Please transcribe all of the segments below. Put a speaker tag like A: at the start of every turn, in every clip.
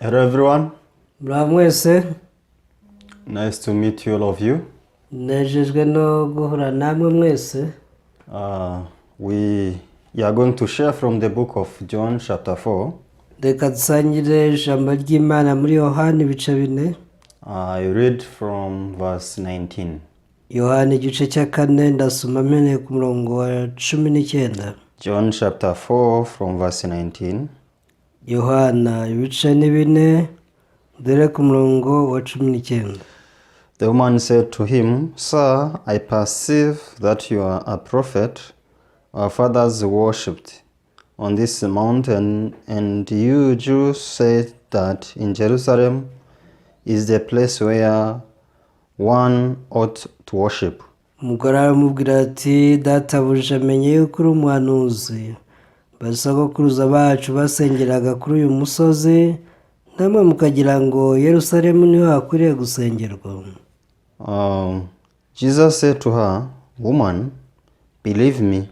A: Hello everyone.
B: Mwese.
A: Nice to meet you all of you.
B: Nejejwe no guhura namwe mwese.
A: We are going to share from the book of John chapter 4.
B: Reka dusangire ijambo ry'Imana muri Yohana ibice 4.
A: I read from verse 19.
B: Yohana igice cya 4 ndasoma mene ku murongo wa 19.
A: John chapter 4 from verse 19.
B: Yohana ibice 4 dore ku murongo wa 19.
A: The woman said to him, "Sir, I perceive that you are a prophet. Our fathers worshipped on this mountain, and you Jews say that in Jerusalem is the place where one ought to worship."
B: Umugore aramubwira ati, databuja amenye yuko uri umuhanuzi. Basogokuruza bacu basengeraga kuri uyu musozi, namwe mukagira ngo Yerusalemu niho hakwiriye gusengerwa.
A: Jesus said to her, "Woman, believe me,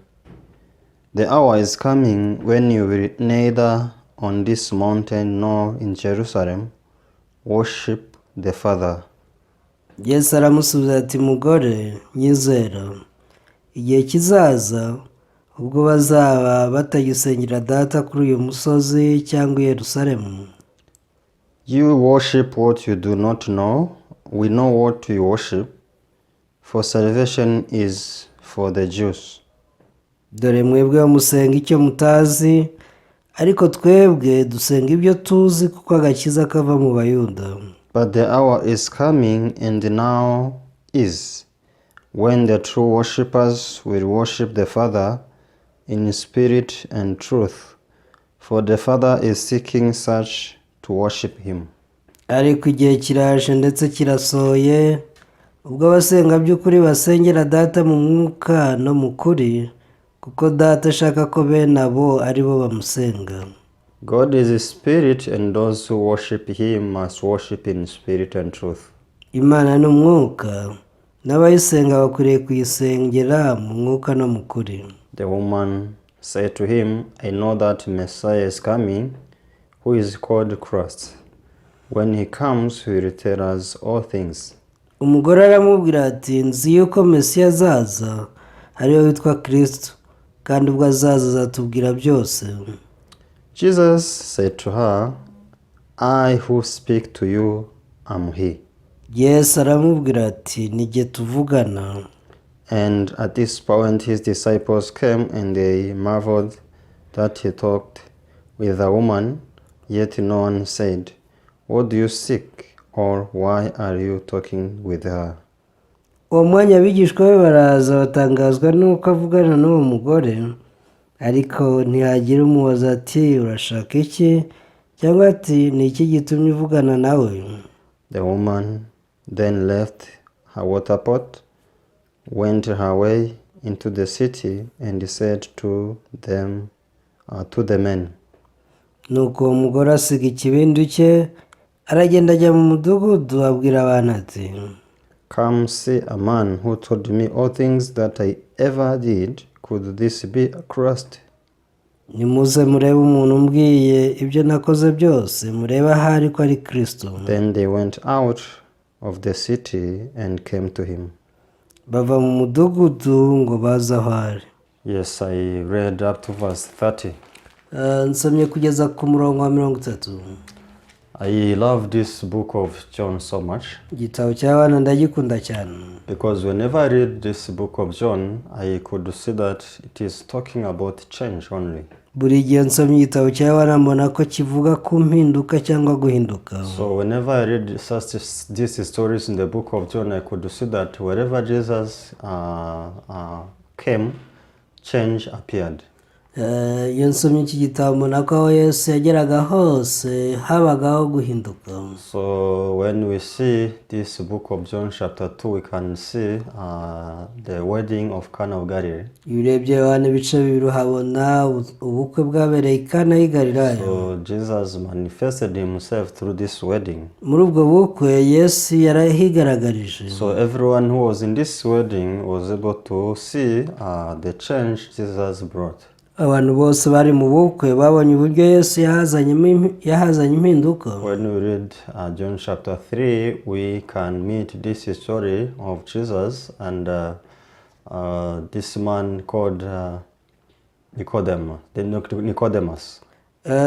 A: the hour is coming when you will neither on this mountain nor in Jerusalem worship the Father."
B: Yesu aramusubiza ati, mugore nyizera, igihe kizaza ubwo bazaba batagisengera data kuri uyu musozi cyangwa i Yerusalemu.
A: You worship what you do not know. We know what we worship, for salvation is for the Jews.
B: Dore mwebwe musenga icyo mutazi, ariko twebwe dusenga ibyo tuzi kuko agakiza kava mu Bayuda.
A: But the hour is coming, and now is, when the true worshippers will worship the Father in spirit and truth, for the Father is seeking such to worship him.
B: Ariko igihe kiraje ndetse kirasohoye, ubwo abasenga by'ukuri basengera data mu mwuka no mu kuri, kuko data ashaka ko bene abo ari bo bamusenga.
A: God is a spirit, and those who worship him must worship in spirit and truth.
B: Imana ni umwuka, n'abayisenga bakwiriye kuyisengera mu mwuka no mu kuri.
A: The woman said to him, "I know that Messiah is coming, who is called Christ. When he comes, he will tell us all things."
B: Umugore aramubwira ati, nzi yuko Mesiya azaza, ariwe witwa Kristo, kandi ubwo azaza azatubwira byose.
A: Jesus said to her, "I who speak to you am he."
B: Yesu aramubwira ati, nijye tuvugana.
A: And at this point his disciples came, and they marveled that he talked with a woman, yet no one said, "What do you seek?" or "Why are you talking with her?"
B: Uwo mwanya abigishwa be baraza batangazwa n'uko avugana n'uwo mugore, ariko ntihagira umubaza ati, urashaka iki? Cyangwa ati, ni iki gitumye uvugana nawe?
A: The woman then left her water pot, went her way into the city, and said to the men.
B: Nuko uwo mugore asiga ikibindi cye, aragenda ajya mu mudugudu abwira abantu ati,
A: "Come see a man who told me all things that I ever did. Could this be Christ?"
B: nimuze murebe umuntu umbwiye ibyo nakoze byose, murebe ahari ko ari Kristo.
A: Then they went out of the city and came to him.
B: Bava mu mudugudu ngo baze aho ari.
A: Yes, I read up to verse 30.
B: Nsomye kugeza ku murongo wa 30.
A: I love this book of John so much,
B: Igitabo cya Yohana ndagikunda cyane,
A: because whenever I read this book of John, I could see that it is talking about change only.
B: buri gihe nsomye igitabo cya Yohana mbona ko kivuga ku mpinduka cyangwa guhinduka.
A: So whenever I read these stories in the book of John, I could see that wherever Jesus came, change appeared.
B: Iyo nsomye iki gitabo mbona ko aho Yesu yageraga hose habagaho guhinduka.
A: So when we see this book of John chapter 2, we can see the wedding of Cana of Galilee.
B: Iyo urebye Yohana ibice 2 habona ubukwe bwabereye i Kana y'i Galilaya.
A: So Jesus manifested himself through this wedding.
B: Muri ubwo bukwe Yesu yarahigaragarije.
A: So everyone who was in this wedding was able to see the change Jesus brought.
B: abantu bose bari mu bukwe babonye uburyo Yesu yahazanye impinduka.
A: When we read John chapter 3, we can meet this story of Jesus and this man called Nicodemus.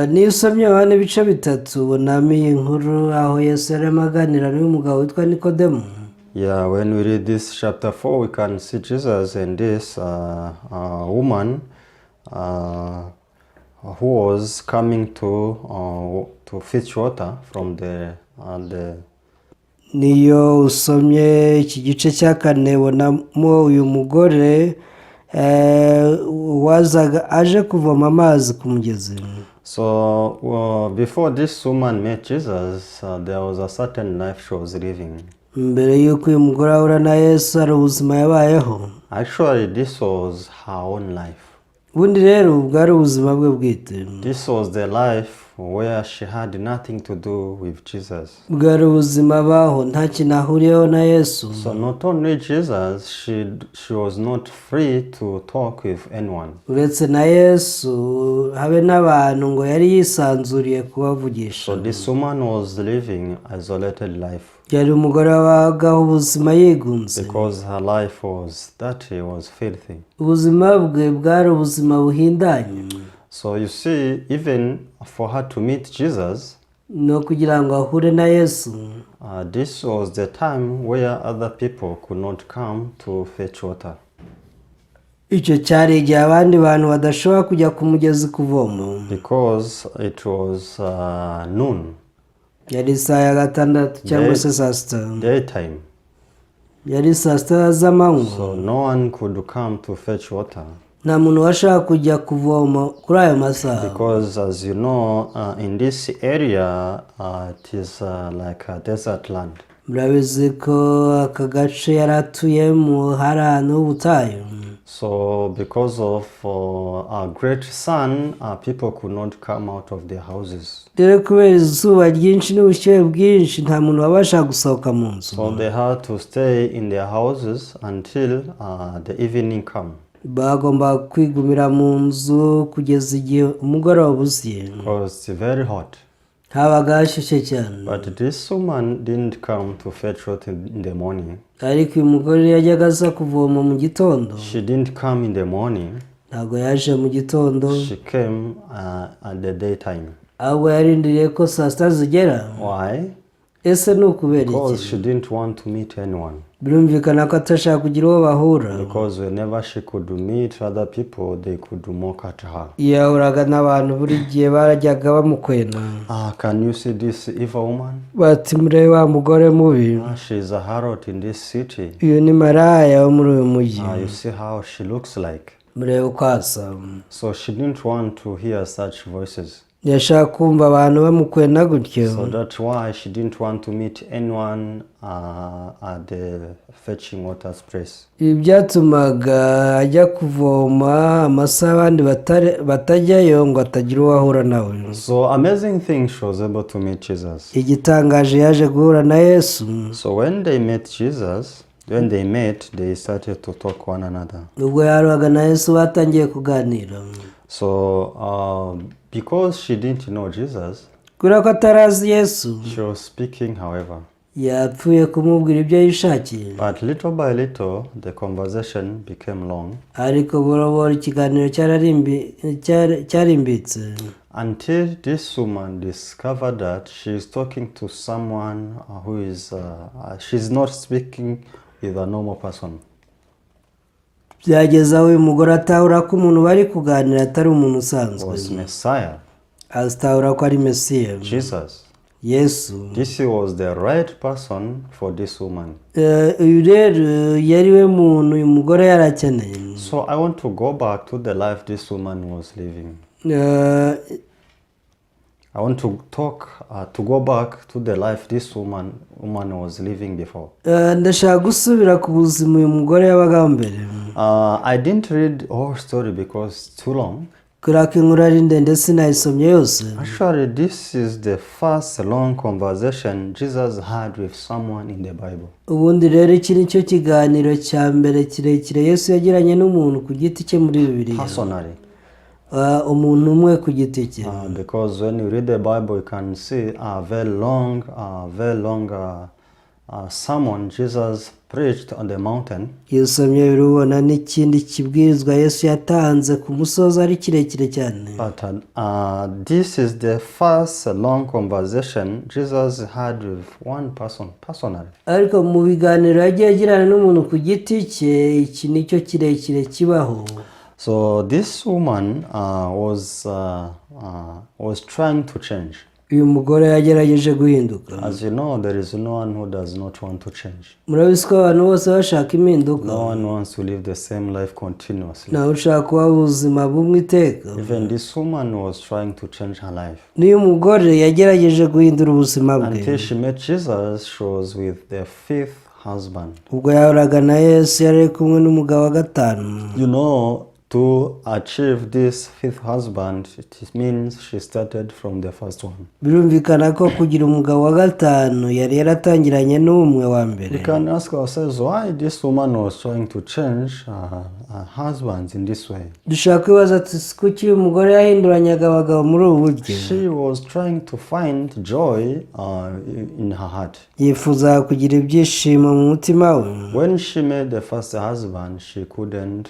B: Niyo usomye Yohana ibice bitatu ubonamo iyi nkuru aho Yesu yarimo aganira n'umugabo witwa Nikodemo.
A: Yeah, when we read this chapter 4, we can see Jesus and this woman who was coming to fetch water from the
B: Niyo usomye iki gice cya kane ubonamo uyu mugore wazaga aje kuvoma amazi ku mugezi.
A: So before this woman met Jesus, there was a certain life she was living.
B: Mbere yuko uyu mugore ahura na Yesu hari ubuzima yabayeho.
A: Actually, this was her own life.
B: Ubundi rero bwari ubuzima bwe bwite.
A: This was the life where she had nothing to do with Jesus.
B: Bwari ubuzima baho nta kintu ahuriyeho na Yesu.
A: So not only Jesus, she was not free to talk with anyone.
B: Uretse na Yesu habe n'abantu ngo yari yisanzuriye kubavugisha.
A: So this woman was living isolated life.
B: Yari umugore wabagaho ubuzima yigunze.
A: Because her life was dirty, was filthy.
B: Ubuzima bwe bwari ubuzima buhindanye.
A: So you see, even for her to meet Jesus,
B: no kugira ngo ahure na Yesu,
A: this was the time where other people could not come to fetch water.
B: Icyo cyari igihe abandi bantu badashobora kujya ku mugezi kuvoma.
A: Because it was noon.
B: Yari saa ya gatandatu cyangwa se saa sita.
A: Daytime.
B: Yari saa sita z'amanywa.
A: So no one could come to fetch water.
B: Nta muntu washaka kujya kuvoma kuri ayo masaha.
A: Because as you know, in this area, it is like a desert land.
B: Murabizi ko aka gace yari atuyemo hari ahantu h'ubutayu.
A: So because of a great sun, people could not come out of their houses.
B: Rero kubera izuba ryinshi n'ubushyuhe bwinshi nta muntu wabasha gusohoka mu nzu.
A: So they had to stay in their houses until the evening come.
B: Bagomba kwigumira mu nzu kugeza igihe umugoroba uziye.
A: Because it's very hot.
B: Habaga hashyushye cyane.
A: But this woman didn't come to fetch water in the morning.
B: Ariko uyu mugore yajyaga aza kuvoma mu gitondo.
A: She didn't come in the morning.
B: Ntabwo yaje mu gitondo.
A: She came at the daytime.
B: Ahubwo yarindiriye ko saa sita zigera.
A: Why?
B: Ese ni ukubera iki?
A: Because she didn't want to meet anyone.
B: Birumvikana ko atashaka kugira uwo bahura.
A: Because whenever she could meet other people, they could mock at her.
B: Yahuraga n'abantu buri gihe barajyaga bamukwena.
A: Can you see this evil woman?
B: Bati murebe wa mugore mubi.
A: She is a harlot in this city.
B: Uyu ni maraya wo muri uyu mujyi.
A: You see how she looks like.
B: Murebe uko asa.
A: So she didn't want to hear such voices.
B: Yashaka kumva abantu bamukwena gutyo.
A: So that's why she didn't want to meet anyone at the fetching water place.
B: Ibi byatumaga ajya kuvoma amasaha abandi batajyayo ngo atagira uwo ahura nawe.
A: So amazing thing, she was able to meet Jesus.
B: Igitangaje yaje guhura na Yesu.
A: So when they met Jesus, they started to talk one another.
B: Ubwo yaruhaga na Yesu batangiye kuganira.
A: So because she didn't know Jesus,
B: kubera ko atarazi Yesu,
A: she was speaking however.
B: yapfuye kumubwira ibyo yishakiye.
A: But little by little, the conversation became long.
B: Ariko buhoro ikiganiro cyarimbitse.
A: Until this woman discovered that she is talking to someone who is, she's not speaking with a normal person.
B: Byageza uyu mugore atahura ko umuntu bari kuganira atari umuntu usanzwe.
A: Was Messiah.
B: Atahura ko ari Mesiya.
A: Jesus.
B: Yesu.
A: This was the right person for this woman.
B: Uyu rero yari we muntu uyu mugore yarakeneye.
A: So I want to go back to the life this woman was living. I want to go back to the life this woman was living before.
B: Ndashaka gusubira ku buzima uyu mugore yabagaho mbere.
A: I didn't read whole story because it's too long.
B: Kuraka inkuru ari ndende sinayisomye yose.
A: Actually, this is the first long conversation Jesus had with someone in the Bible.
B: Ubundi rero iki nicyo kiganiro cya mbere kirekire Yesu yagiranye n'umuntu ku giti cye muri Bibiliya.
A: Personally.
B: umuntu umwe ku giti cye.
A: Because when you read the Bible, you can see a very long sermon Jesus preached on the mountain.
B: Iyo usomye birubona n'ikindi kibwirizwa Yesu yatanze ku musozi ari kirekire cyane.
A: But this is the first long conversation Jesus had with one person personally.
B: Ariko mu biganiro yagiye agirana n'umuntu ku giti cye, iki nicyo kirekire kibaho.
A: So this woman was trying to change.
B: Uyu mugore yagerageje guhinduka.
A: As you know, there is no one who does not want to change.
B: Murabizi ko abantu bose bashaka impinduka.
A: No one wants to live the same life continuously.
B: Ntawe ushaka kuba ubuzima bumwe iteka.
A: Even this woman was trying to change her life.
B: N'uyu mugore yagerageje guhindura ubuzima bwe.
A: Until she met Jesus, she was with the fifth husband.
B: Ubwo yahoraga na Yesu yari kumwe n'umugabo wa gatanu.
A: You know, to achieve this fifth husband, it means she started from the first one.
B: Birumvikana ko kugira umugabo wa gatanu yari yaratangiranye n'umwe wa mbere.
A: We can ask ourselves why this woman was trying to change her husbands in this way.
B: Dushaka kwibaza kuki uyu mugore yahinduranyaga abagabo muri ubu buryo.
A: She was trying to find joy in her heart.
B: Yifuza kugira ibyishimo mu mutima we.
A: When she met the first husband, she couldn't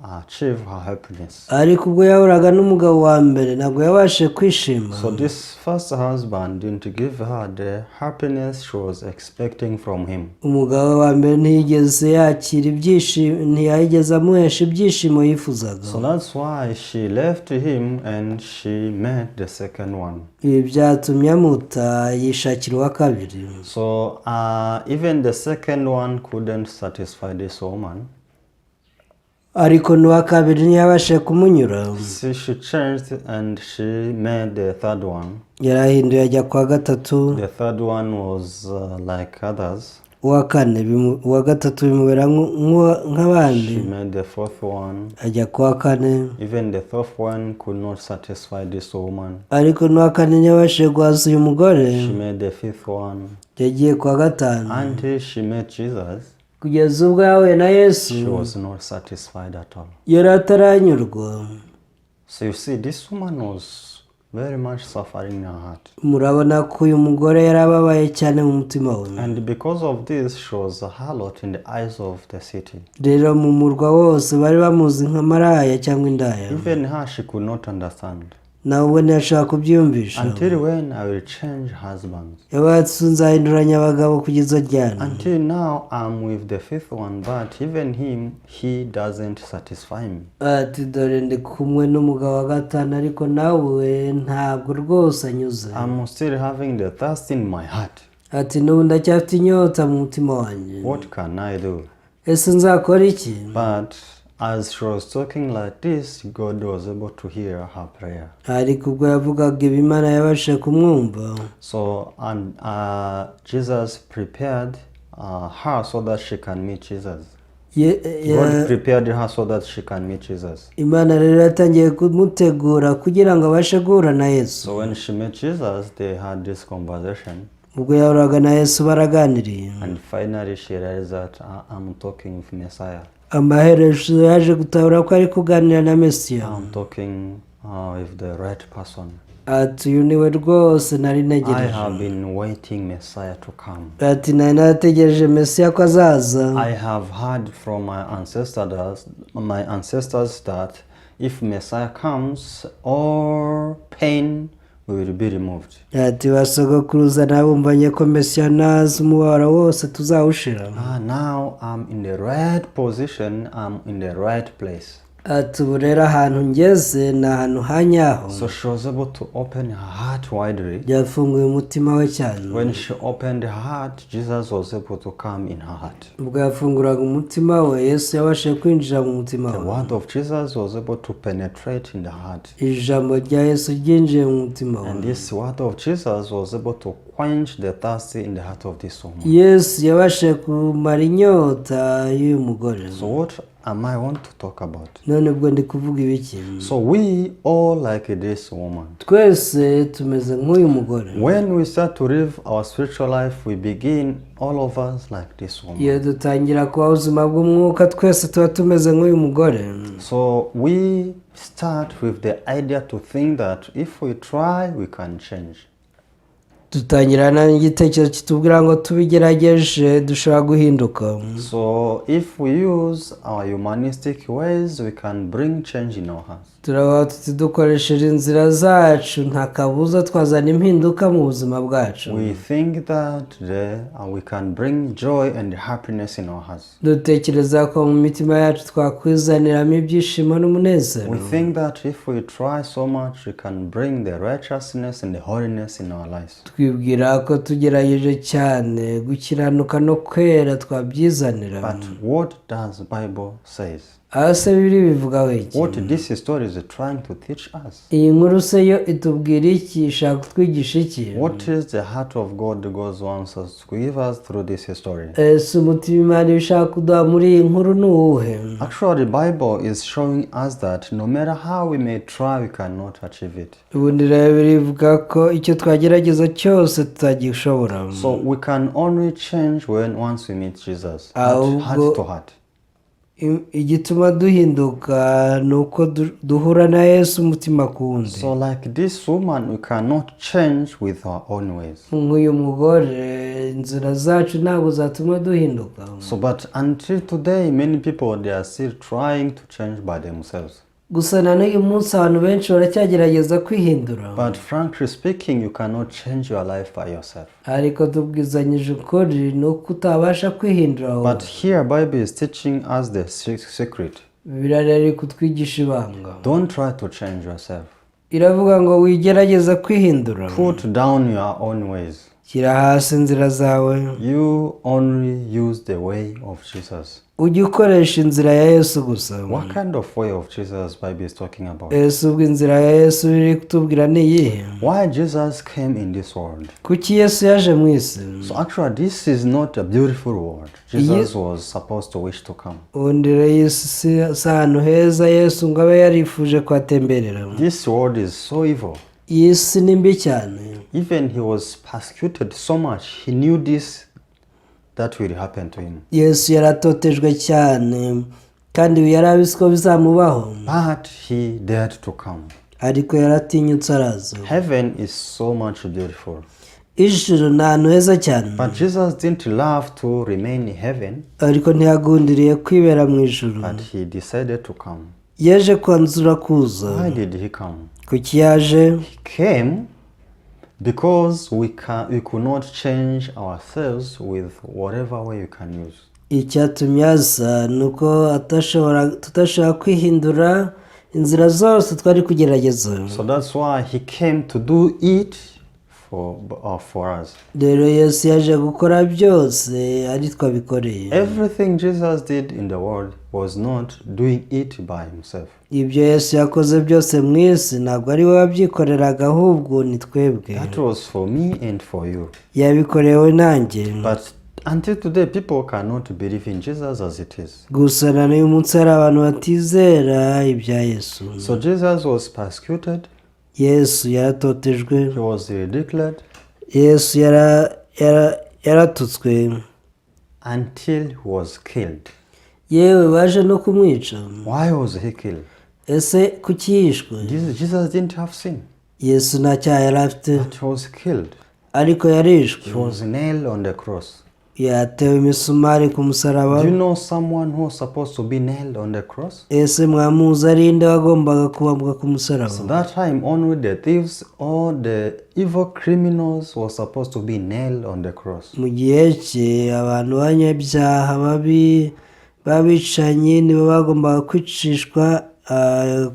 A: achieve her happiness.
B: Ariko ubwo yahoraga n'umugabo wa mbere ntabwo yabashije kwishima.
A: So this first husband didn't give her the happiness she was expecting from him.
B: Umugabo wa mbere ntiyigeze yakira ibyishimo, ntiyigeze amuhesha ibyishimo yifuzaga.
A: So that's why she left him and she met the second one.
B: Ibi byatumye amuta yishakira uwa kabiri.
A: So even the second one couldn't satisfy this woman.
B: Ariko n'uwa kabiri ntiyabashije kumunyura.
A: She changed and she met the third one.
B: Yarahinduye ajya kwa gatatu.
A: The third one was like others.
B: Uwa kane, uwa gatatu bimubera nk'abandi.
A: She met the fourth one.
B: Ajya kwa kane.
A: Even the fourth one could not satisfy this woman.
B: Ariko n'uwa kane ntiyabashije guhaza uyu mugore.
A: She met the fifth one.
B: Yagiye kwa gatanu.
A: Until she met Jesus.
B: Kugeza ubwo yahuye na Yesu.
A: She was not satisfied at all.
B: Yari ataranyurwa.
A: So you see, this woman was very much suffering in her heart.
B: Murabona ko uyu mugore yarababaye cyane mu mutima we.
A: And because of this, she was a harlot in the eyes of the city.
B: Rero mu murwa wose bari bamuzi nka maraya cyangwa indaya.
A: Even her, she could not understand.
B: Nawe ntiyashaka kubyumvisha.
A: Until when I will change husbands.
B: Yabatse nzahinduranya abagabo kugeza ryari.
A: Until now I'm with the fifth one, but even him, he doesn't satisfy me.
B: Ati dore ndi kumwe n'umugabo wa gatanu ariko nawe ntabwo rwose anyuze.
A: I'm still having the thirst in my heart.
B: Ati n'ubu ndacyafite inyota mu mutima wanjye.
A: What can I do?
B: Ese nzakora iki?
A: But as she was talking like this, God was able to hear her prayer.
B: Ariko ubwo yavugaga ibi Imana yabashije kumwumva.
A: So Jesus prepared her so that she can meet Jesus. God prepared her so that she can meet Jesus.
B: Imana rero yatangiye kumutegura kugira ngo abashe guhura na Yesu.
A: So when she met Jesus, they had this conversation.
B: Ubwo yahoraga na Yesu baraganiriye.
A: And finally she realized that I'm talking with Messiah.
B: Amaherezo yaje gutahura ko ari kuganira na Mesiya.
A: I'm talking with the right person.
B: Ati uyu niwe rwose nari ntegereje.
A: I have been waiting Messiah to come.
B: Ati nari nategereje Mesiya ko azaza.
A: I have heard from my ancestors that if Messiah comes, all pain will be removed.
B: Ati basogokuruza nabumvanye ko Mesiya naza umubabaro wose tuzawushira.
A: Now I'm in the right position, I'm in the right place.
B: Ati ubu rero ahantu ngeze ni ahantu hanyaho.
A: So she was able to open her heart widely.
B: Yafunguye umutima we cyane.
A: When she opened her heart, Jesus was able to come in her heart.
B: Ubwo yafunguraga umutima we, Yesu yabashije kwinjira mu mutima we.
A: The word of Jesus was able to penetrate in the heart.
B: Ijambo rya Yesu ryinjiye mu mutima we.
A: And this word of Jesus was able to quench the thirst in the heart of this woman.
B: Yesu yabashije kumara inyota y'uyu mugore.
A: So what am I want to talk about?
B: none ubwo ndi kuvuga ibiki?
A: So we all like this woman.
B: Twese tumeze nk'uyu mugore.
A: When we start to live our spiritual life, we begin all of us like this woman.
B: Iyo dutangira kuba ubuzima bw'umwuka twese tuba tumeze nk'uyu mugore.
A: So we start with the idea to think that if we try, we can change.
B: Dutangirana n'igitekerezo kitubwira ngo tubigerageje dushobora guhinduka.
A: So if we use our humanistic ways, we can bring change in our hearts.
B: Turabaho tuti dukoresheje inzira zacu nta kabuza twazana impinduka mu buzima bwacu.
A: We think that we can bring joy and happiness in our hearts.
B: Dutekereza ko mu mitima yacu twakwizaniramo ibyishimo n'umunezero.
A: We think that if we try so much, we can bring the righteousness and the holiness in our lives.
B: Twibwira ko tugerageje cyane gukiranuka no kwera twabyizanira.
A: But what does the Bible says?
B: Ase bibiri bivuga iki?
A: What this story is trying to teach us?
B: Iyi nkuru se yo itubwira iki, ishaka kutwigisha iki?
A: What is the heart of God wants us to give us through this story?
B: Umutima Imana ishaka kuduha muri iyi nkuru ni uwuhe?
A: Actually, the Bible is showing us that no matter how we may try, we cannot achieve it.
B: Ubundi rero bivuga ko icyo twagerageza cyose tutagishobora.
A: So we can only change once we meet Jesus, heart to heart.
B: Igituma duhinduka nuko duhura na Yesu umutima kundi.
A: So like this woman, we cannot change with our own ways.
B: Nk'uyu mugore inzira zacu ntabwo zatuma duhinduka.
A: So but until today, many people, they are still trying to change by themselves.
B: Gusa na n'uyu munsi abantu benshi baracyagerageza kwihindura.
A: But frankly speaking, you cannot change your life by yourself.
B: Ariko tubwizanyije ukuri nuko utabasha kwihindura.
A: But here Bible is teaching us the secret.
B: Bibiliya rero kutwigisha ibanga.
A: Don't try to change yourself.
B: Iravuga ngo wigerageza kwihindura.
A: Put down your own ways.
B: Shyira hasi inzira zawe.
A: You only use the way of Jesus.
B: Ujye ukoresha inzira ya Yesu gusa.
A: What kind of way of Jesus Bible is talking about?
B: Yesu ubwo inzira ya Yesu iri kutubwira ni iyihe?
A: Why Jesus came in this world?
B: Kuki Yesu yaje mu isi?
A: So actually this is not a beautiful world. Jesus was supposed to wish to come.
B: Ubundi rero Yesu si ahantu heza Yesu ngo abe yarifuje kuhatemberera.
A: This world is so evil.
B: Iyi si ni mbi cyane.
A: Even he was persecuted so much, he knew that will happen to him.
B: Yesu yaratotejwe cyane kandi yari abizi ko bizamubaho.
A: But he dared to come.
B: Ariko yaratinyutse araza.
A: Heaven is so much beautiful.
B: Ijuru ni ahantu heza cyane.
A: But Jesus didn't love to remain in heaven.
B: Ariko ntiyagundiriye kwibera mu ijuru.
A: But he decided to come.
B: Yaje kwanzura kuza.
A: Why did he come?
B: Kuki yaje?
A: He came because we could not change ourselves with whatever way you can use.
B: Icyatumye aza nuko tutashobora kwihindura inzira zose twari kugerageza.
A: So that's why he came to do it for us.
B: Rero Yesu yaje gukora byose ari twabikoreye.
A: Everything Jesus did in the world was not doing it by himself.
B: Ibyo Yesu yakoze byose mu isi ntabwo ari we wabyikoreraga ahubwo ni twebwe.
A: That was for me and for you.
B: Yabikorewe nanjye.
A: But until today, people cannot believe in Jesus as it is.
B: Gusa na n'uyu munsi hari abantu batizera ibya Yesu.
A: So Jesus was persecuted.
B: Yesu yaratotejwe.
A: He was ridiculed.
B: Yesu yaratutswe.
A: Until he was killed.
B: Yewe baje no kumwica.
A: Why was he killed?
B: Ese kuki yishwe?
A: Jesus didn't have sin.
B: Yesu nta cyaha yari afite.
A: But he was killed.
B: Ariko yarishwe.
A: He was nailed on the cross.
B: Yatewe imisumari ku musaraba.
A: Do you know someone who was supposed to be nailed on the cross?
B: Ese mwamuzi ari nde wagombaga kubambwa ku musaraba?
A: So that time only the thieves or the evil criminals were supposed to be nailed on the cross.
B: Mu gihe cye abantu banyabyaha babicanye nibo bagombaga kwicishwa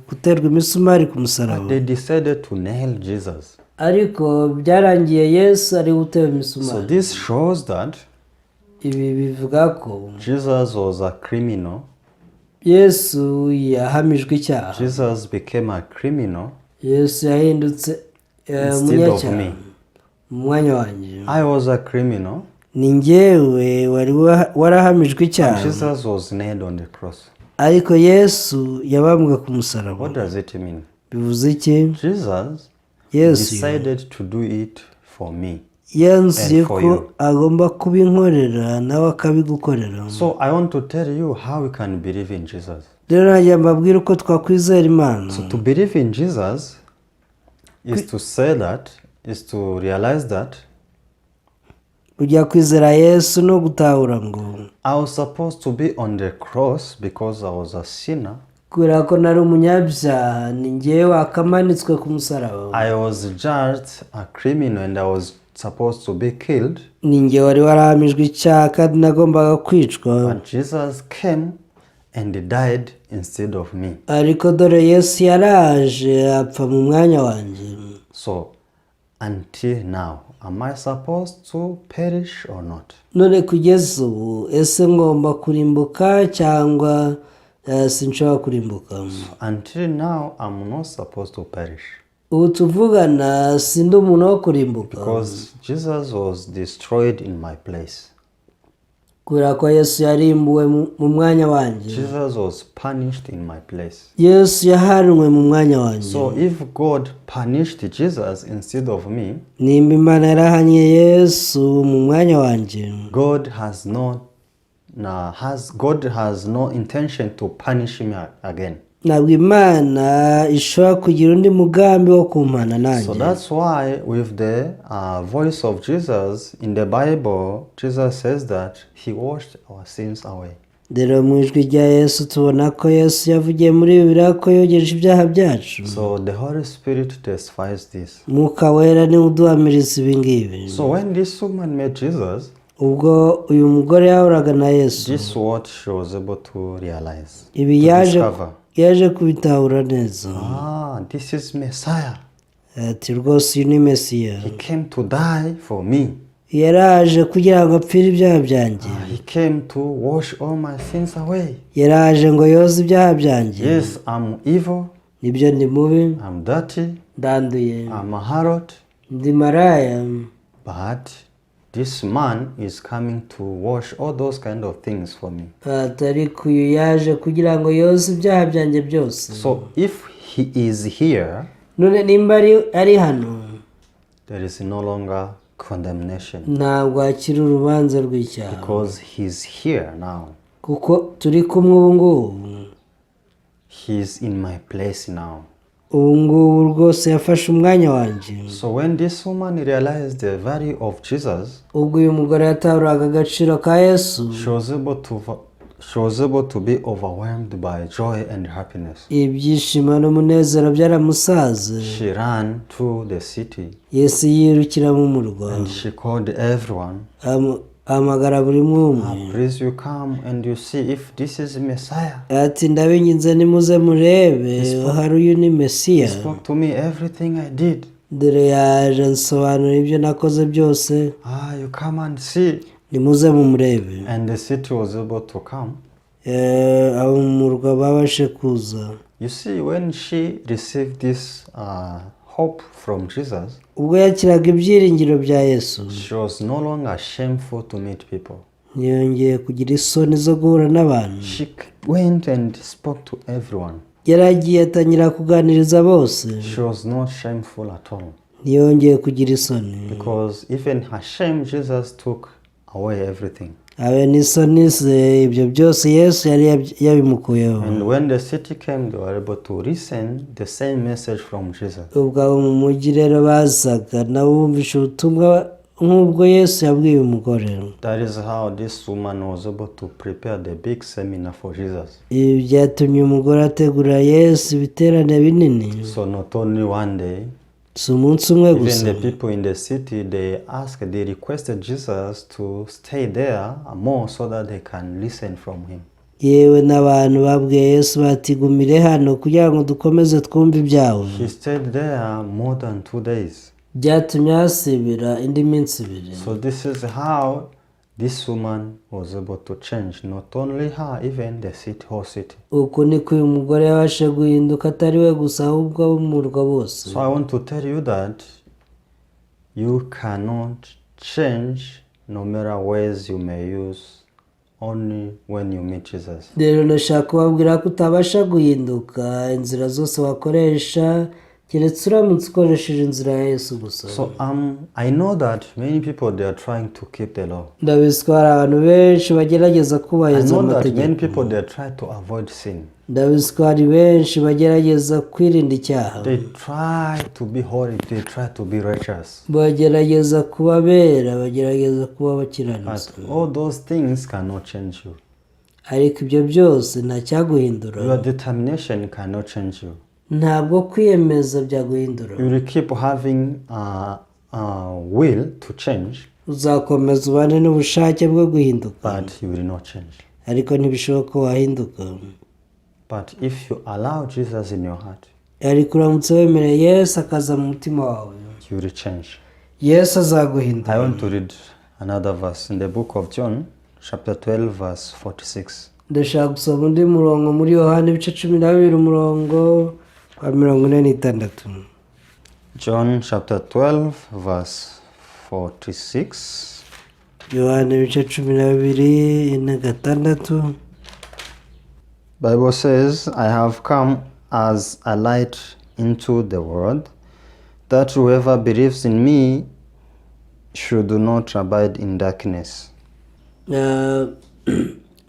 B: guterwa imisumari ku musaraba.
A: They decided to nail Jesus.
B: Ariko byarangiye Yesu ari gutewe imisumari.
A: So this shows that
B: ibi bivuga ko
A: Jesus was a criminal.
B: Yesu yahamijwe icyaha.
A: Jesus became a criminal.
B: Yesu yahindutse umunyacyaha mu mwanya wanjye.
A: I was a criminal.
B: Ni njyewe wari warahamijwe icyaha.
A: Jesus was nailed on the cross.
B: ariko Yesu yabambwe ku musaraba.
A: What does it mean?
B: Bivuze iki?
A: Jesus
B: Yesu
A: decided to do it for me.
B: yanzuye ko agomba kubinkorera nawe akabigukorera.
A: So I want to tell you how we can believe in Jesus.
B: Rero najya mbabwira uko twakwizera Imana.
A: So to believe in Jesus is to say that, is to realize that
B: Kujya kwizera Yesu no gutahura ngo
A: I was supposed to be on the cross because I was a sinner.
B: kubera ko nari umunyabyaha ni njyewe wakamanitswe ku musaraba.
A: I was judged a criminal and I was supposed to be killed.
B: Ni njye wari warahamijwe icyaha kandi nagombaga kwicwa.
A: But Jesus came and died instead of me.
B: Ariko dore Yesu yaraje apfa mu mwanya wanjye.
A: So until now, am I supposed to perish or not?
B: None kugeza ubu ese ngomba kurimbuka cyangwa sinshobora kurimbuka?
A: Until now, I'm not supposed to perish.
B: Ubu tuvugana sindi umuntu wo kurimbuka.
A: Because Jesus was destroyed in my place.
B: Kubera ko Yesu yarimbuwe mu mwanya wanjye.
A: Jesus was punished in my place.
B: Yesu yahanwe mu mwanya wanjye.
A: So if God punished Jesus instead of me,
B: nimba Imana yarahanye Yesu mu mwanya wanjye,
A: God has no intention to punish me again.
B: ntabwo Imana ishobora kugira undi mugambi wo kumpana nanjye.
A: So that's why with the voice of Jesus in the Bible, Jesus says that he washed our sins away.
B: Rero mu ijwi rya Yesu tubona ko Yesu yavugiye muri Bibiliya ko yogeje ibyaha byacu.
A: So the Holy Spirit testifies this.
B: Mwuka wera ni uduhamiriza ibi ngibi.
A: So when this woman met Jesus,
B: ubwo uyu mugore yahuraga na Yesu,
A: this is what she was able to realize,
B: ibi yaje kubitahura neza.
A: This is Messiah.
B: Ati rwose uyu ni Mesiya.
A: He came to die for me.
B: Yaraje kugira ngo apfire ibyaha byanjye.
A: He came to wash all my sins away.
B: Yaraje ngo yoze ibyaha byanjye.
A: Yes, I'm evil.
B: Nibyo ndi mubi.
A: I'm dirty.
B: Ndanduye.
A: I'm a harlot.
B: Ndi maraya.
A: But this man is coming to wash all those kind of things for me.
B: Ariko uyu yaje kugira ngo yoze ibyaha byanjye byose.
A: So if he is here,
B: none nimba ari hano,
A: there is no longer condemnation.
B: Ntabwo hakiri urubanza rw'icyaha.
A: Because he's here now.
B: Kuko turi kumwe ubu ngubu.
A: He's in my place now.
B: Ubu ngubu rwose yafashe umwanya wanjye.
A: So when this woman realized the value of Jesus,
B: ubwo uyu mugore yatahuraga agaciro ka Yesu,
A: she was able to be overwhelmed by joy and happiness.
B: Ibyishimo n'umunezero byaramusaze.
A: She ran to the city.
B: Yesu yirukira mu murwa.
A: And she called everyone.
B: Amagara buri umwe.
A: Please you come and you see if this is Messiah.
B: Ati ndabinginze nimuze murebe hari uyu ni Mesiya.
A: He spoke to me everything I did.
B: Dore yaje nsobanura ibyo nakoze byose.
A: You come and see.
B: Nimuze mumurebe.
A: And the city was able to come.
B: Abo mu murwa babashe kuza.
A: You see, when she received this hope from Jesus,
B: ubwo yakiraga ibyiringiro bya Yesu,
A: she was no longer shameful to meet people.
B: ntiyongeye kugira isoni zo guhura n'abantu.
A: She went and spoke to everyone.
B: Yaragiye atangira kuganiriza bose.
A: She was not shameful at all.
B: Ntiyongeye kugira isoni.
A: Because even her shame, Jesus took away everything.
B: Abe n'isoni ze ibyo byose Yesu yari yabimukuyeho.
A: And when the city came, they were able to listen the same message from Jesus.
B: ubwo abo mu mujyi rero bazaga nabo bumvisha ubutumwa nk'ubwo Yesu yabwiye umugore.
A: That is how this woman was able to prepare the big seminar for Jesus.
B: Ibi byatumye umugore ategura Yesu ibiterane binini.
A: So not only one day,
B: si umunsi umwe gusa.
A: even the people in the city, they requested Jesus to stay there more so that they can listen from him.
B: yewe n'abantu babwiye Yesu batigumire hano kugira ngo dukomeze twumve ibyawe.
A: He stayed there more than 2 days.
B: Byatumye hasibira indi minsi ibiri.
A: So this is how this woman was able to change, not only her, even the whole city.
B: Uko niko uyu mugore yabashe guhinduka atari we gusa ahubwo abo mu murwa bose.
A: So I want to tell you that you cannot change no matter ways you may use only when you meet Jesus.
B: rero ndashaka kubabwira ko utabasha guhinduka inzira zose wakoresha keretse uramutse ukoresheje inzira ya Yesu gusa.
A: So I know that many people, they are trying to keep the law.
B: ndabizi ko hari abantu benshi bagerageza
A: I
B: kubahiriza
A: know that many
B: amategeko.
A: people, they are trying to avoid sin.
B: ndabizi ko hari benshi bagerageza kwirinda icyaha.
A: They try to be holy, they try to be righteous.
B: bagerageza kuba bera, bagerageza kuba
A: But
B: bakiranutse.
A: all those things cannot change you.
B: ariko ibyo byose nta cyaguhindura.
A: Your determination cannot change you.
B: ntabwo kwiyemeza byaguhindura.
A: You will keep having a will to change,
B: uzakomeza ubane n'ubushake bwo guhinduka,
A: but you will not change.
B: ariko ntibishoboka ko wahinduka.
A: But if you allow Jesus in your heart,
B: ariko uramutse wemereye Yesu akaza mu mutima wawe,
A: you will change.
B: Yesu
A: I
B: azaguhindura.
A: want to read another verse in the book of John, chapter 12, verse 46.
B: ndashaka gusoma undi murongo muri Yohana ibice 12 umurongo wa 46.
A: John chapter 12, verse 46.
B: Yohana ibice 12:46.
A: Bible says, I have come as a light into the world, that whoever believes in me should not abide in darkness.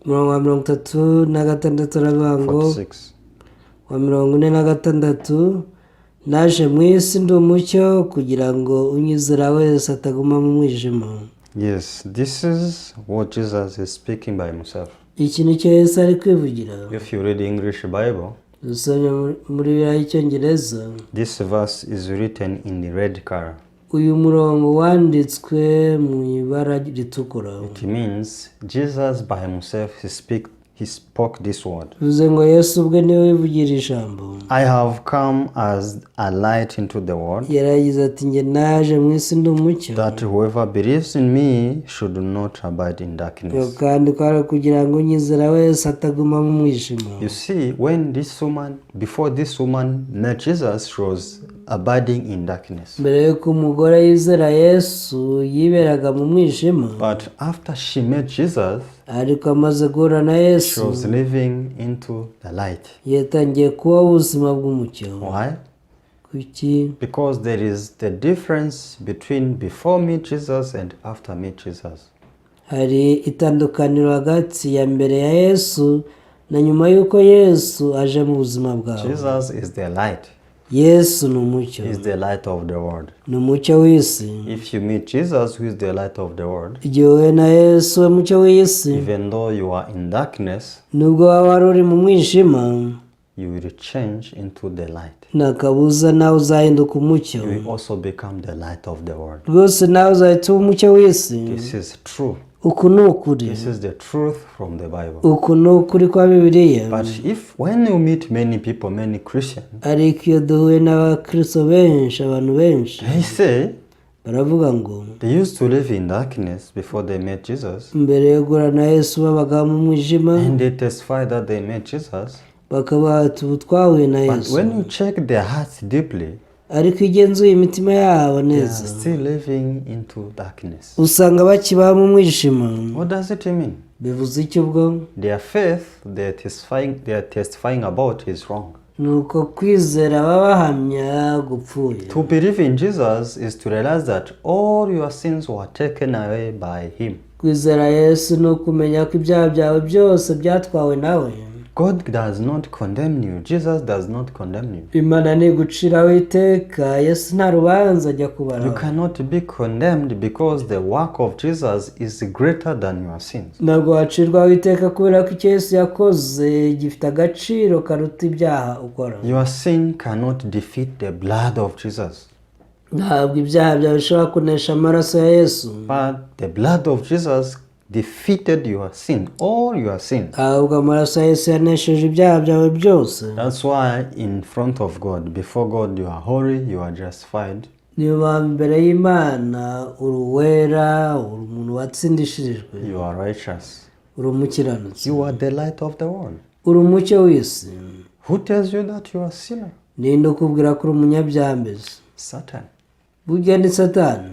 B: Murongo wa 36 aravuga ngo
A: 46.
B: wa 46, naje mu isi ndi umucyo kugira ngo unyizera wese ataguma mu mwijima.
A: Yes, this is what Jesus is speaking by himself.
B: iki nicyo Yesu ari kwivugira.
A: If you read the English Bible,
B: dusomye muri Bibiliya y'Icyongereza,
A: this verse is written in the red color.
B: uyu murongo wanditswe mu ibara ritukura.
A: It means Jesus by himself, he spoke this word.
B: bivuze ngo Yesu ubwe niwe wivugira ijambo.
A: I have come as a light into the world,
B: yaragize ati njye naje mu isi ndi umucyo,
A: that whoever believes in me should not abide in darkness.
B: kandi kwari kugira ngo unyizera wese ataguma mu mwijima.
A: You see, before this woman met Jesus, she was abiding in darkness.
B: mbere yuko umugore yizera Yesu yiberaga mu mwijima,
A: But after she met Jesus,
B: ariko amaze guhura na
A: she
B: Yesu
A: was living into the light.
B: yatangiye kuba ubuzima bw'umucyo.
A: Why?
B: kuki?
A: Because there is the difference between before meet Jesus and after meet Jesus.
B: hari itandukaniro hagati ya mbere ya Yesu na nyuma y'uko Yesu aje mu buzima bwawe.
A: Jesus is the light.
B: Yesu ni umucyo,
A: He is the light of the world.
B: ni umucyo w'isi.
A: If you meet Jesus, who is the light of the world,
B: igihe uhuye na Yesu we mucyo w'isi,
A: even though you are in darkness,
B: nubwo waba wari uri mu mwijima,
A: you will change into the light.
B: nta kabuza nawe uzahinduka umucyo.
A: You will also become the light of the world.
B: rwose nawe uzahita uba umucyo w'isi.
A: This is true.
B: uku ni ukuri.
A: This is the truth from the Bible.
B: uku ni ukuri kwa Bibiliya.
A: But when you meet many people, many Christians,
B: ariko iyo duhuye n'abakristo benshi, abantu benshi
A: they say
B: baravuga ngo
A: they used to live in darkness before they met Jesus,
B: mbere yo guhura na Yesu babaga mu mwijima,
A: and they testify that they met Jesus.
B: bakaba bati ubu twahuye na
A: But
B: Yesu.
A: when you check their hearts deeply,
B: ariko igenzuye imitima yabo
A: they are
B: neza,
A: still living into darkness.
B: usanga bakiba mu mwijima.
A: What does it mean?
B: bivuze iki ubwo?
A: Their faith they are testifying about is wrong.
B: nuko kwizera baba bahamya gupfuye.
A: To believe in Jesus is to realize that all your sins were taken away by him.
B: kwizera Yesu ni ukumenya ko ibyaha byawe byose byatwawe nawe.
A: God does not condemn you. Jesus does not condemn you.
B: Imana ntiguciraho iteka, Yesu nta rubanza ajya kubara.
A: You cannot be condemned because the work of Jesus is greater than your sins.
B: ntabwo wacirwaho iteka kubera ko icyo Yesu yakoze gifite agaciro karuta ibyaha ukora.
A: Your sin cannot defeat the blood of Jesus.
B: ntabwo ibyaha byawe bishobora kunesha amaraso ya Yesu.
A: But the blood of Jesus defeated your sin, all your sins.
B: ahubwo amaraso ya Yesu yanesheje ibyaha byawe byose.
A: That's why in front of God, before God, you are holy, you are justified.
B: niyo mpamvu imbere y'Imana uri uwera, uri umuntu watsindishirijwe,
A: You are righteous.
B: uri umukiranutsi,
A: You are the light of the world.
B: uri umucyo w'isi.
A: Who tells you that you are a sinner?
B: ninde ukubwira ko uri umunyabyaha mbese?
A: Satan.
B: burya ni Satani.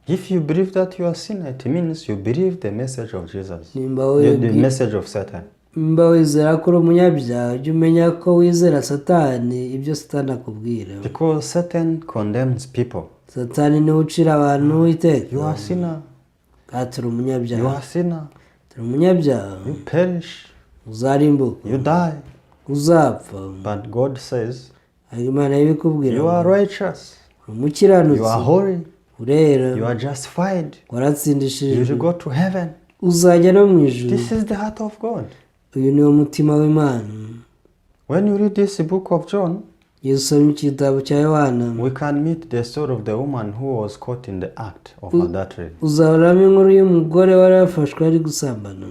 A: If you believe that you are a sinner, it means you believe the message of Jesus,
B: nimba
A: the message of Satan.
B: wizera ko uri umunyabyaha jya umenya ko wizera satani ibyo satani akubwira,
A: Because Satan condemns people.
B: satani niwe ucira abantu iteka.
A: You are a sinner.
B: Turi
A: You
B: umunyabyaha,
A: are a sinner.
B: turi umunyabyaha,
A: You perish.
B: uzarimbuka,
A: You die.
B: uzapfa.
A: But God says,
B: Imana ibikubwira,
A: you are righteous.
B: uri umukiranutsi,
A: You are holy.
B: urera,
A: You are justified. You
B: waratsindishijwe,
A: will go to heaven.
B: uzajya no mu ijuru.
A: This is the heart of God.
B: Uyu niwo mutima w'Imana.
A: When you read this book of John,
B: iyo usomye igitabo cya Yohana,
A: we can meet the story of the woman who was caught in the act of adultery.
B: uzabonamo inkuru y'umugore wari wafashwe ari gusambana.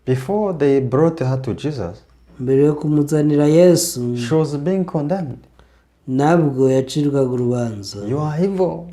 A: Before they brought her to Jesus,
B: mbere yo kumuzanira Yesu,
A: she was being condemned.
B: nabwo yacirwaga urubanza.
A: You are evil.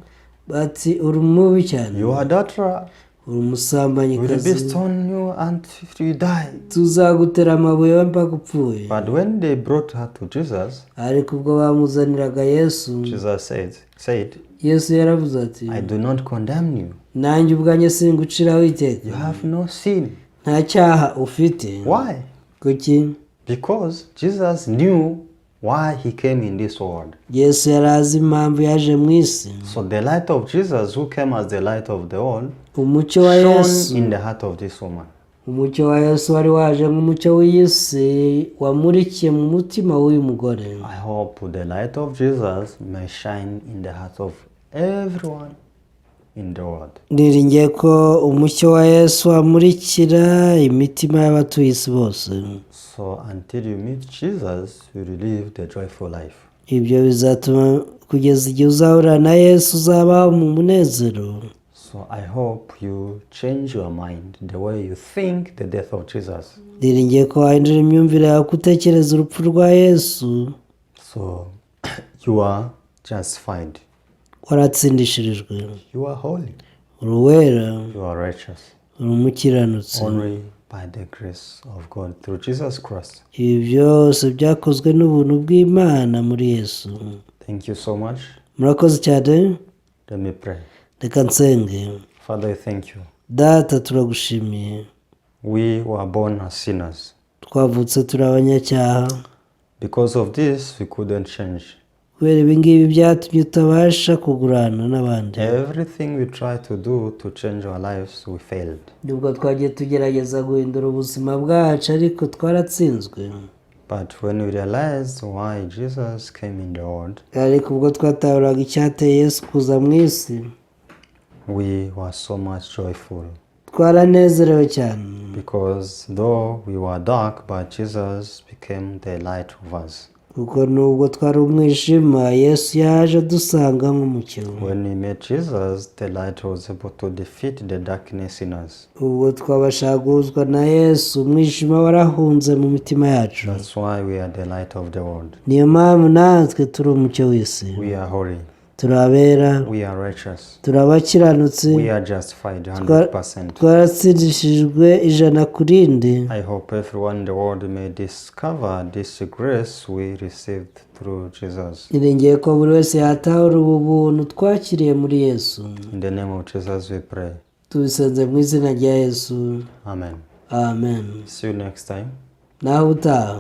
B: Bati uri mubi cyane,
A: You are adulterer.
B: uri
A: We will be
B: umusambanyikazi,
A: stone you until you die.
B: tuzagutera amabuye mpaka upfuye.
A: But when they brought her to Jesus,
B: ariko ubwo bamuzaniraga Yesu,
A: Jesus said,
B: Yesu yaravuze ati,
A: I do not condemn you.
B: nanjye ubwanjye singuciraho iteka,
A: You have no sin.
B: nta cyaha ufite.
A: Why?
B: Kuki?
A: Because Jesus knew why he came in this world.
B: Yesu yari azi impamvu yaje mu isi.
A: So the light of Jesus, who came as the light of the world,
B: umucyo wa Yesu,
A: shone in the heart of this woman.
B: umucyo wa Yesu wari waje nk'umucyo w'isi wamurikiye mu mutima w'uyu mugore.
A: I hope the light of Jesus may shine in the heart of everyone in the world.
B: Niringiye ko umucyo wa Yesu wamurikira imitima y'abatuye isi bose.
A: So until you meet Jesus, you will live the joyful life.
B: Ibyo bizatuma kugeza igihe uzahura na Yesu uzabaho mu munezero.
A: So I hope you change your mind the way you think the death of Jesus.
B: Niringiye ko wahindura imyumvire yawe kutekereza urupfu rwa Yesu.
A: So you are justified.
B: Waratsindishirijwe.
A: You are holy.
B: Uri uwera.
A: You are righteous.
B: Uri umukiranutsi.
A: Only by the grace of God through Jesus Christ.
B: Ibi byose byakozwe n'ubuntu bw'Imana muri Yesu.
A: Thank you so much.
B: Murakoze cyane.
A: Let me pray.
B: Reka nsenge.
A: Father, I thank you.
B: Data turagushimiye.
A: We were born as sinners.
B: Twavutse turi abanyacyaha.
A: Because of this, we couldn't change.
B: Kubera ibi ngibi byatumye utabasha kugurana n'abandi.
A: Everything we tried to do to change our lives, we failed.
B: Nubwo twagiye tugerageza guhindura ubuzima bwacu ariko twaratsinzwe.
A: But when we realized why Jesus came in the world,
B: ariko ubwo twatahuraga icyateye Yesu kuza mu isi,
A: we were so much joyful.
B: twaranezerewe cyane.
A: Because though we were dark, but Jesus became the light of us.
B: kuko nubwo twari umwijima Yesu yaje adusanga nk'umucyo.
A: When we met Jesus, the light was able to defeat the darkness in us.
B: ubwo twabasha guhuzwa na Yesu, umwijima warahunze mu mitima yacu.
A: That's why we are the light of the world.
B: niyo mpamvu natwe turi umucyo w'isi.
A: We are holy.
B: turabera.
A: We are righteous.
B: turabakiranutsi.
A: We are justified 100%.
B: twaratsindishijwe ijana ku rindi.
A: I hope everyone in the world may discover this grace we received through Jesus.
B: niringiye ko buri wese yatahura ubu buntu twakiriye muri Yesu.
A: In the name of Jesus we pray.
B: tubisenze mu izina rya Yesu.
A: Amen.
B: Amen.
A: See you next time.
B: naho utaha.